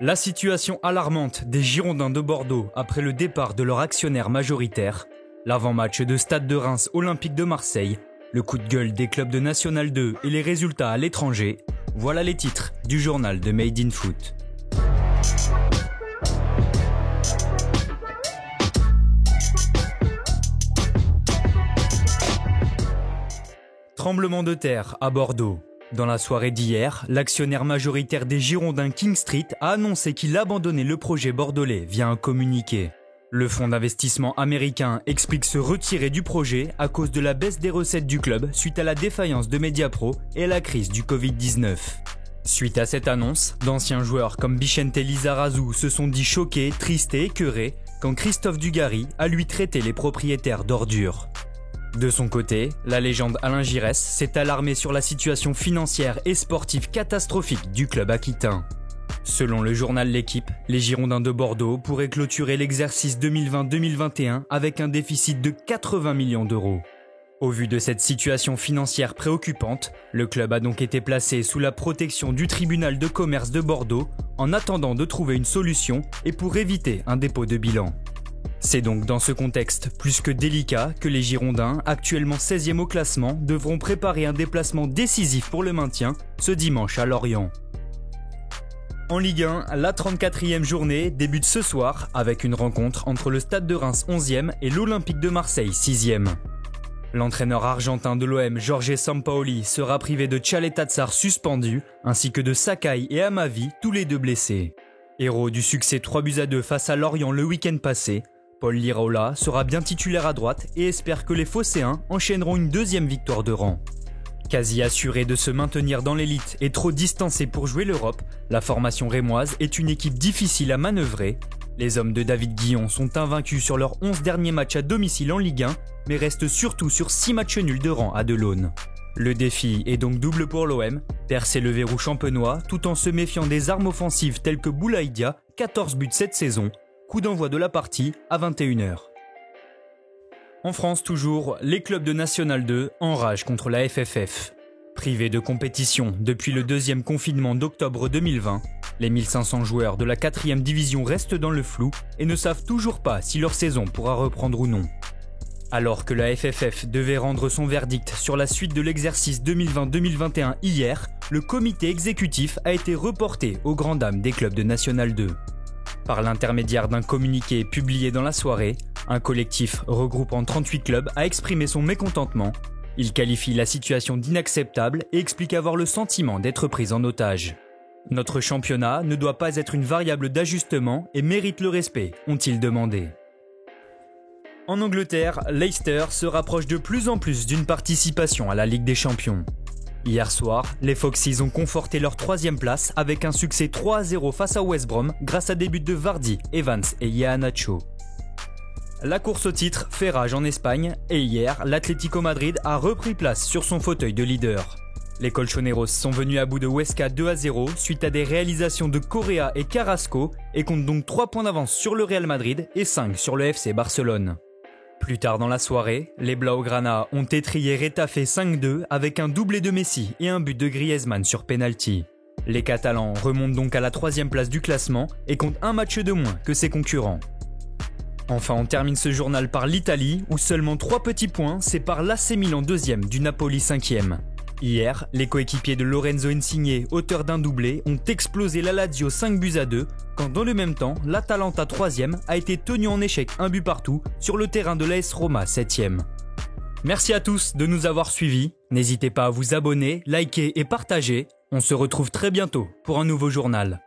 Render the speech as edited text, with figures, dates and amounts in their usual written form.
La situation alarmante des Girondins de Bordeaux après le départ de leur actionnaire majoritaire, l'avant-match de Stade de Reims Olympique de Marseille, le coup de gueule des clubs de National 2 et les résultats à l'étranger, voilà les titres du journal de Made in Foot. Tremblement de terre à Bordeaux. Dans la soirée d'hier, l'actionnaire majoritaire des Girondins King Street a annoncé qu'il abandonnait le projet bordelais via un communiqué. Le fonds d'investissement américain explique se retirer du projet à cause de la baisse des recettes du club suite à la défaillance de Mediapro et à la crise du Covid-19. Suite à cette annonce, d'anciens joueurs comme Vicente Lizarazu se sont dit choqués, tristes et écœurés quand Christophe Dugarry a lui traité les propriétaires d'ordures. De son côté, la légende Alain Giresse s'est alarmé sur la situation financière et sportive catastrophique du club aquitain. Selon le journal L'Équipe, les Girondins de Bordeaux pourraient clôturer l'exercice 2020-2021 avec un déficit de 80 millions d'euros. Au vu de cette situation financière préoccupante, le club a donc été placé sous la protection du tribunal de commerce de Bordeaux en attendant de trouver une solution et pour éviter un dépôt de bilan. C'est donc dans ce contexte plus que délicat que les Girondins, actuellement 16e au classement, devront préparer un déplacement décisif pour le maintien ce dimanche à Lorient. En Ligue 1, la 34e journée débute ce soir avec une rencontre entre le Stade de Reims 11e et l'Olympique de Marseille 6e. L'entraîneur argentin de l'OM, Jorge Sampaoli, sera privé de Tchaletatsar suspendu, ainsi que de Sakai et Amavi, tous les deux blessés. Héros du succès 3-2 face à Lorient le week-end passé, Paul Lirola sera bien titulaire à droite et espère que les Phocéens enchaîneront une deuxième victoire de rang. Quasi assuré de se maintenir dans l'élite et trop distancé pour jouer l'Europe, la formation rémoise est une équipe difficile à manœuvrer. Les hommes de David Guillon sont invaincus sur leurs 11 derniers matchs à domicile en Ligue 1, mais restent surtout sur 6 matchs nuls de rang à Delaune. Le défi est donc double pour l'OM, percer le verrou champenois tout en se méfiant des armes offensives telles que Boulaïdia, 14 buts cette saison, coup d'envoi de la partie à 21h. En France toujours, les clubs de National 2 enragent contre la FFF. Privés de compétition depuis le deuxième confinement d'octobre 2020, les 1500 joueurs de la 4e division restent dans le flou et ne savent toujours pas si leur saison pourra reprendre ou non. Alors que la FFF devait rendre son verdict sur la suite de l'exercice 2020-2021 hier, le comité exécutif a été reporté aux grandes dames des clubs de National 2. Par l'intermédiaire d'un communiqué publié dans la soirée, un collectif regroupant 38 clubs a exprimé son mécontentement. Il qualifie la situation d'inacceptable et explique avoir le sentiment d'être pris en otage. Notre championnat ne doit pas être une variable d'ajustement et mérite le respect, ont-ils demandé. En Angleterre, Leicester se rapproche de plus en plus d'une participation à la Ligue des Champions. Hier soir, les Foxes ont conforté leur 3e place avec un succès 3-0 face à West Brom grâce à des buts de Vardy, Evans et Iheanacho. La course au titre fait rage en Espagne et hier, l'Atlético Madrid a repris place sur son fauteuil de leader. Les Colchoneros sont venus à bout de Huesca 2-0 suite à des réalisations de Correa et Carrasco et comptent donc 3 points d'avance sur le Real Madrid et 5 sur le FC Barcelone. Plus tard dans la soirée, les Blaugrana ont étrillé Retafe 5-2 avec un doublé de Messi et un but de Griezmann sur penalty. Les Catalans remontent donc à la 3e place du classement et comptent un match de moins que ses concurrents. Enfin, on termine ce journal par l'Italie où seulement 3 petits points séparent l'AC Milan 2e du Napoli 5e. Hier, les coéquipiers de Lorenzo Insigne, auteur d'un doublé, ont explosé la Lazio 5-2 quand dans le même temps, l'Atalanta 3e a été tenu en échec 1 but partout sur le terrain de l'AS Roma 7e. Merci à tous de nous avoir suivis. N'hésitez pas à vous abonner, liker et partager. On se retrouve très bientôt pour un nouveau journal.